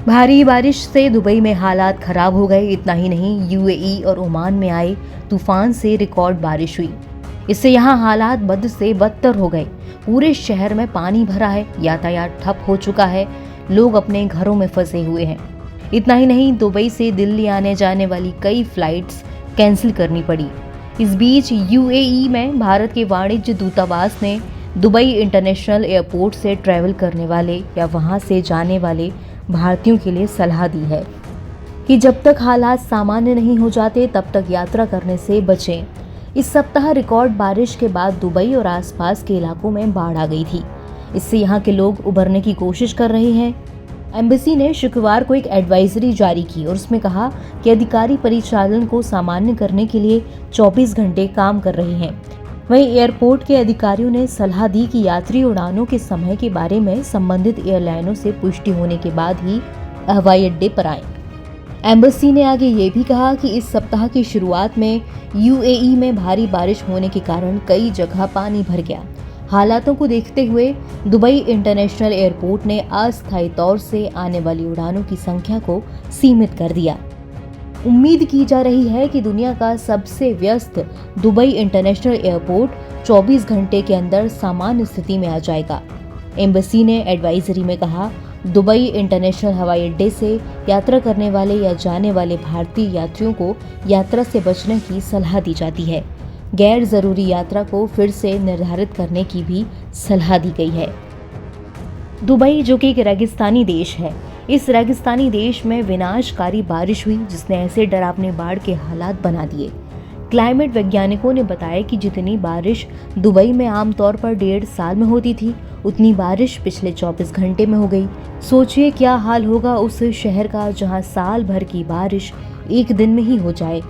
भारी बारिश से दुबई में हालात खराब हो गए। इतना ही नहीं, यूएई और ओमान में आए तूफान से रिकॉर्ड बारिश हुई। इससे यहाँ हालात बद से बदतर हो गए। पूरे शहर में पानी भरा है, यातायात ठप हो चुका है, लोग अपने घरों में फंसे हुए हैं। इतना ही नहीं, दुबई से दिल्ली आने जाने वाली कई फ्लाइट्स कैंसिल करनी पड़ी। इस बीच यूएई में भारत के वाणिज्य दूतावास ने दुबई इंटरनेशनल एयरपोर्ट से ट्रैवल करने वाले या वहां से जाने वाले भारतीयों के लिए सलाह दी है कि जब तक हालात सामान्य नहीं हो जाते तब तक यात्रा करने से बचें। इस सप्ताह रिकॉर्ड बारिश के बाद दुबई और आसपास के इलाकों में बाढ़ आ गई थी। इससे यहाँ के लोग उबरने की कोशिश कर रहे हैं। एम्बेसी ने शुक्रवार को एक एडवाइजरी जारी की और उसमें कहा कि अधिकारी परिचालन को सामान्य करने के लिए 24 घंटे काम कर रहे हैं। वहीं एयरपोर्ट के अधिकारियों ने सलाह दी कि यात्री उड़ानों के समय के बारे में संबंधित एयरलाइनों से पुष्टि होने के बाद ही हवाई अड्डे पर आएं। एम्बेसी ने आगे ये भी कहा कि इस सप्ताह की शुरुआत में यूएई में भारी बारिश होने के कारण कई जगह पानी भर गया। हालातों को देखते हुए दुबई इंटरनेशनल एयरपोर्ट ने अस्थायी तौर से आने वाली उड़ानों की संख्या को सीमित कर दिया। उम्मीद की जा रही है कि दुनिया का सबसे व्यस्त दुबई इंटरनेशनल एयरपोर्ट 24 घंटे के अंदर सामान्य स्थिति में आ जाएगा। एम्बेसी ने एडवाइजरी में कहा, दुबई इंटरनेशनल हवाई अड्डे से यात्रा करने वाले या जाने वाले भारतीय यात्रियों को यात्रा से बचने की सलाह दी जाती है। गैर जरूरी यात्रा को फिर से निर्धारित करने की भी सलाह दी गई है। दुबई, जो कि एक रेगिस्तानी देश है, इस रेगिस्तानी देश में विनाशकारी बारिश हुई जिसने ऐसे डरावने बाढ़ के हालात बना दिए। क्लाइमेट वैज्ञानिकों ने बताया कि जितनी बारिश दुबई में आमतौर पर 1.5 साल में होती थी, उतनी बारिश पिछले 24 घंटे में हो गई। सोचिए क्या हाल होगा उस शहर का जहां साल भर की बारिश एक दिन में ही हो जाए।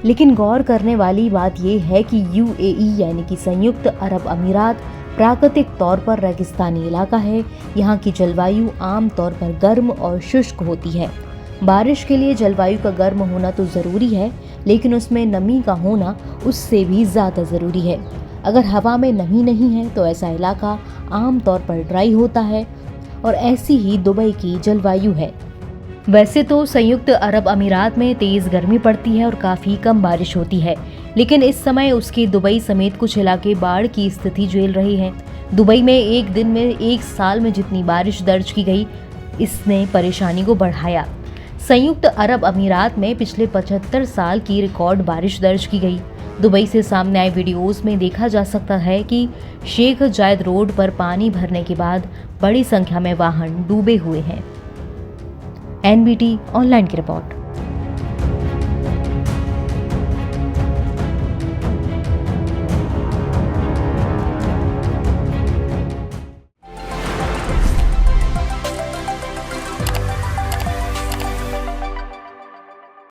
लेकिन गौर करने वाली बात यह है कि यूएई यानी कि संयुक्त अरब अमीरात प्राकृतिक तौर पर रेगिस्तानी इलाका है। यहाँ की जलवायु आम तौर पर गर्म और शुष्क होती है। बारिश के लिए जलवायु का गर्म होना तो ज़रूरी है, लेकिन उसमें नमी का होना उससे भी ज़्यादा ज़रूरी है। अगर हवा में नमी नहीं है तो ऐसा इलाका आम तौर पर ड्राई होता है और ऐसी ही दुबई की जलवायु है। वैसे तो संयुक्त अरब अमीरात में तेज गर्मी पड़ती है और काफ़ी कम बारिश होती है, लेकिन इस समय उसके दुबई समेत कुछ इलाके बाढ़ की स्थिति झेल रहे हैं। दुबई में एक दिन में 1 साल में जितनी बारिश दर्ज की गई, इसने परेशानी को बढ़ाया। संयुक्त अरब अमीरात में पिछले 75 साल की रिकॉर्ड बारिश दर्ज की गई। दुबई से सामने आए वीडियोस में देखा जा सकता है कि शेख जायद रोड पर पानी भरने के बाद बड़ी संख्या में वाहन डूबे हुए हैं। एनबीटी ऑनलाइन की रिपोर्ट।